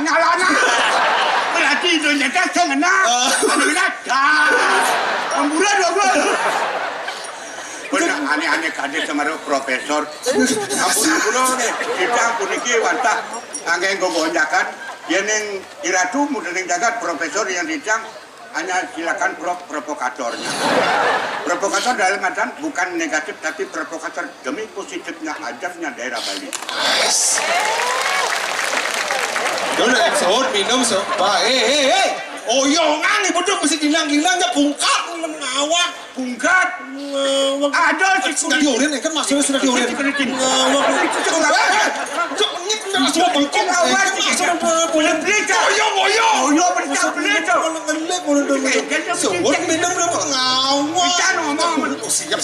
nyalana. Berarti Indonesia sengena. Indonesia. Ambulan dua. Benar aneh-aneh kades sama profesor. Ampun nih, kita puniki wantah angin gogonjakan. Yang iratu mudah jagat profesor yang dicang hanya silakan provokatornya. Provokator dalam artian bukan negatif tapi provokator demi positifnya ajarnya daerah Bali. Udah sahur minum oyongan nih bodoh mesti gilang-gilangnya bungkat ngawak Bungkat. Ada sih sudah diorin kan maksudnya sudah diorin ngawak semua bangkong boleh beli oyo beli sahur minum ngawak ngomong siap